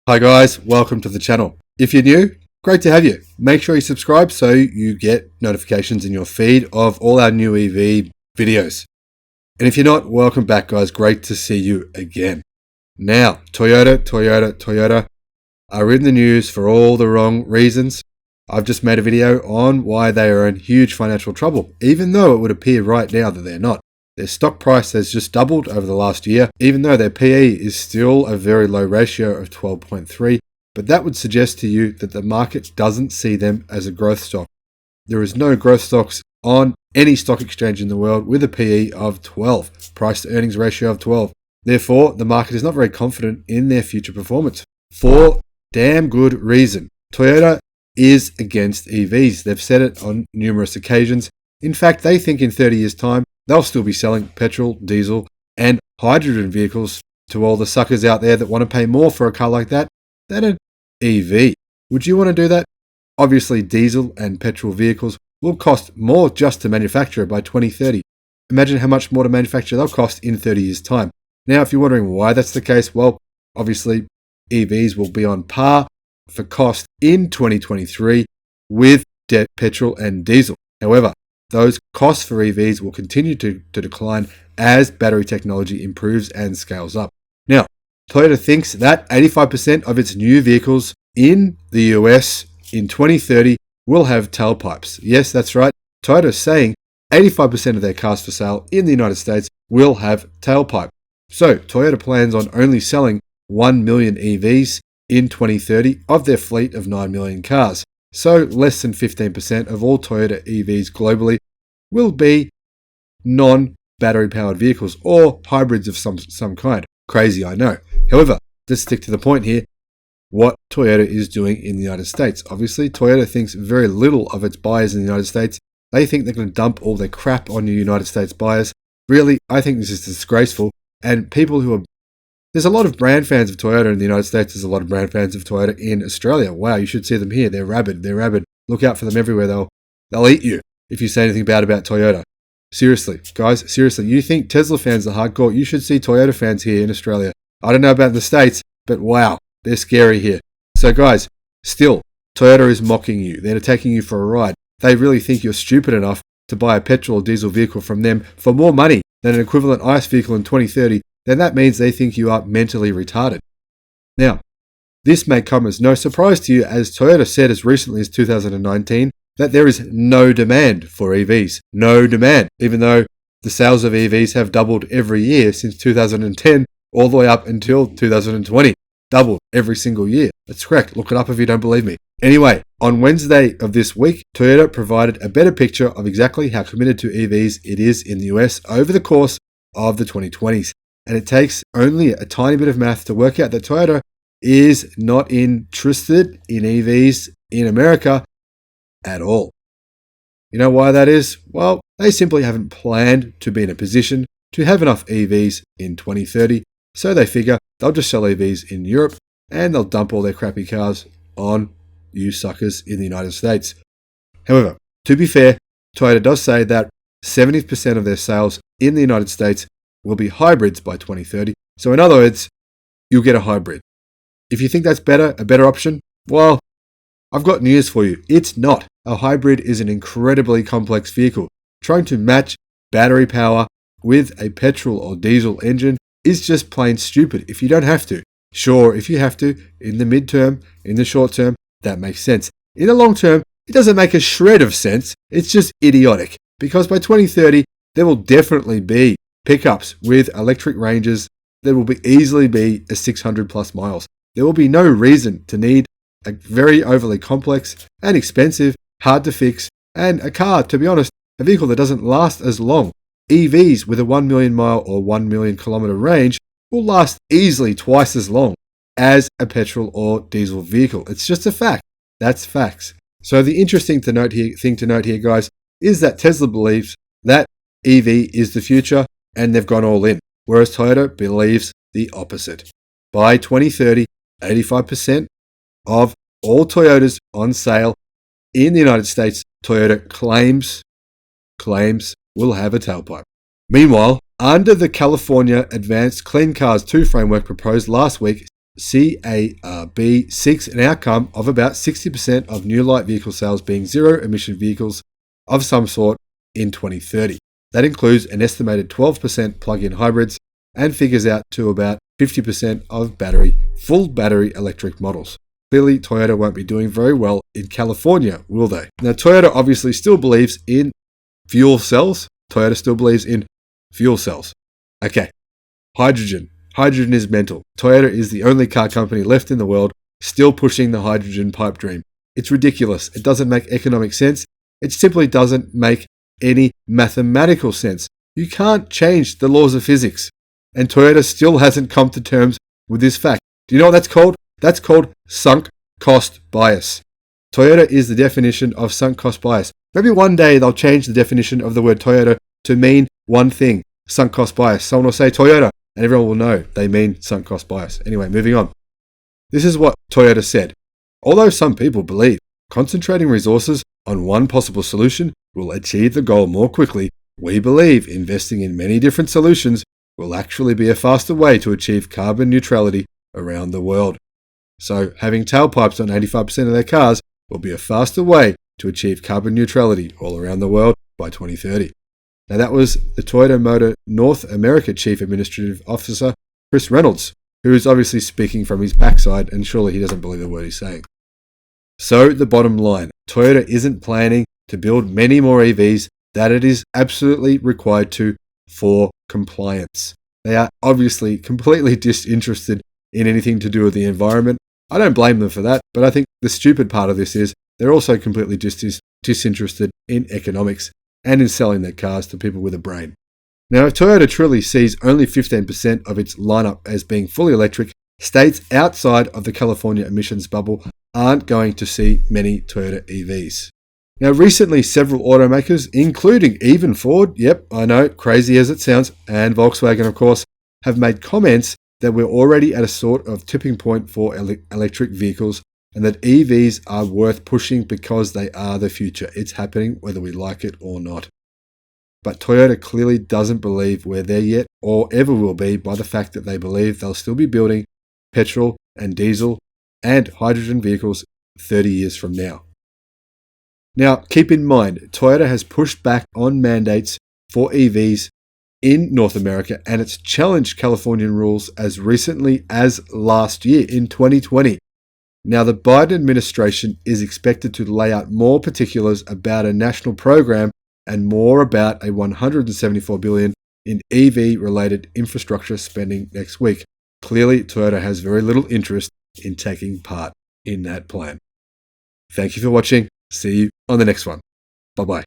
Hi guys, welcome to the channel. If you're new, great to have you. Make sure you subscribe so you get notifications in your feed of all our new EV videos. And if you're not, welcome back guys, great to see you again. Now, Toyota are in the news for all the wrong reasons. I've just made a video on why they are in huge financial trouble, even though it would appear right now that they're not. Their stock price has just doubled over the last year, even though their PE is still a very low ratio of 12.3, but that would suggest to you that the market doesn't see them as a growth stock. There is no growth stocks on any stock exchange in the world with a PE of 12, price to earnings ratio of 12. Therefore, the market is not very confident in their future performance. For damn good reason. Toyota is against EVs. They've said it on numerous occasions. In fact, they think in 30 years' time, they'll still be selling petrol, diesel, and hydrogen vehicles to all the suckers out there that want to pay more for a car like that than an EV. Would you want to do that? Obviously, diesel and petrol vehicles will cost more just to manufacture by 2030. Imagine how much more to manufacture they'll cost in 30 years' time. Now, if you're wondering why that's the case, well, obviously, EVs will be on par for cost in 2023 with petrol and diesel. However, those costs for EVs will continue to decline as battery technology improves and scales up. Now, Toyota thinks that 85% of its new vehicles in the US in 2030 will have tailpipes. Yes, that's right. Toyota is saying 85% of their cars for sale in the United States will have tailpipe. So, Toyota plans on only selling 1 million EVs in 2030 of their fleet of 9 million cars. So less than 15% of all Toyota EVs globally will be non-battery powered vehicles or hybrids of some kind. Crazy, I know. However, let's stick to the point here. What Toyota is doing in the United States. Obviously, Toyota thinks very little of its buyers in the United States. They think they're going to dump all their crap on your United States buyers. Really, I think this is disgraceful. And people who are there's a lot of brand fans of Toyota in the United States. There's a lot of brand fans of Toyota in Australia. Wow, you should see them here. They're rabid. They're rabid. Look out for them everywhere. They'll eat you if you say anything bad about Toyota. Seriously, guys, seriously. You think Tesla fans are hardcore? You should see Toyota fans here in Australia. I don't know about the States, but wow, they're scary here. So guys, still, Toyota is mocking you. They're taking you for a ride. They really think you're stupid enough to buy a petrol or diesel vehicle from them for more money than an equivalent ICE vehicle in 2030. Then that means they think you are mentally retarded. Now, this may come as no surprise to you, as Toyota said as recently as 2019 that there is no demand for EVs. No demand, even though the sales of EVs have doubled every year since 2010 all the way up until 2020. Doubled every single year. That's correct. Look it up if you don't believe me. Anyway, on Wednesday of this week, Toyota provided a better picture of exactly how committed to EVs it is in the US over the course of the 2020s. And it takes only a tiny bit of math to work out that Toyota is not interested in EVs in America at all. You know why that is? Well, they simply haven't planned to be in a position to have enough EVs in 2030, so they figure they'll just sell EVs in Europe and they'll dump all their crappy cars on you suckers in the United States. However, to be fair, Toyota does say that 70% of their sales in the United States will be hybrids by 2030. So in other words, you'll get a hybrid. If you think that's a better option, well, I've got news for you. It's not. A hybrid is an incredibly complex vehicle. Trying to match battery power with a petrol or diesel engine is just plain stupid if you don't have to. Sure, if you have to, in the midterm, in the short term, that makes sense. In the long term, it doesn't make a shred of sense. It's just idiotic. Because by 2030, there will definitely be pickups with electric ranges that will easily be a 600 plus miles. There will be no reason to need a very overly complex and expensive, hard to fix, and a car, to be honest, a vehicle that doesn't last as long. EVs with a 1 million mile or 1 million kilometer range will last easily twice as long as a petrol or diesel vehicle. It's just a fact. That's facts. So the interesting thing to note here, guys, is that Tesla believes that EV is the future and they've gone all in, whereas Toyota believes the opposite. By 2030, 85% of all Toyotas on sale in the United States, Toyota claims will have a tailpipe. Meanwhile, under the California Advanced Clean Cars 2 framework proposed last week, CARB be seeks an outcome of about 60% of new light vehicle sales being zero-emission vehicles of some sort in 2030. That includes an estimated 12% plug-in hybrids and figures out to about 50% of full battery electric models. Clearly, Toyota won't be doing very well in California, will they? Now, Toyota obviously still believes in fuel cells. Toyota still believes in fuel cells. Okay, hydrogen. Hydrogen is mental. Toyota is the only car company left in the world still pushing the hydrogen pipe dream. It's ridiculous. It doesn't make economic sense. It simply doesn't make any mathematical sense. You can't change the laws of physics. And Toyota still hasn't come to terms with this fact. Do you know what that's called? That's called sunk cost bias. Toyota is the definition of sunk cost bias. Maybe one day they'll change the definition of the word Toyota to mean one thing, sunk cost bias. Someone will say Toyota, and everyone will know they mean sunk cost bias. Anyway, moving on. This is what Toyota said. Although some people believe concentrating resources on one possible solution will achieve the goal more quickly, we believe investing in many different solutions will actually be a faster way to achieve carbon neutrality around the world. So having tailpipes on 85% of their cars will be a faster way to achieve carbon neutrality all around the world by 2030. Now that was the Toyota Motor North America Chief Administrative Officer, Chris Reynolds, who is obviously speaking from his backside, and surely he doesn't believe a word he's saying. So the bottom line, Toyota isn't planning to build many more EVs that it is absolutely required to for compliance. They are obviously completely disinterested in anything to do with the environment. I don't blame them for that, but I think the stupid part of this is they're also completely disinterested in economics and in selling their cars to people with a brain. Now, if Toyota truly sees only 15% of its lineup as being fully electric, states outside of the California emissions bubble aren't going to see many Toyota EVs. Now, recently, several automakers, including even Ford, yep, I know, crazy as it sounds, and Volkswagen, of course, have made comments that we're already at a sort of tipping point for electric vehicles and that EVs are worth pushing because they are the future. It's happening whether we like it or not. But Toyota clearly doesn't believe we're there yet or ever will be by the fact that they believe they'll still be building petrol and diesel and hydrogen vehicles 30 years from now. Now, keep in mind, Toyota has pushed back on mandates for EVs in North America, and it's challenged Californian rules as recently as last year in 2020. Now, the Biden administration is expected to lay out more particulars about a national program and more about a $174 billion in EV-related infrastructure spending next week. Clearly, Toyota has very little interest in taking part in that plan. Thank you for watching. See you on the next one. Bye-bye.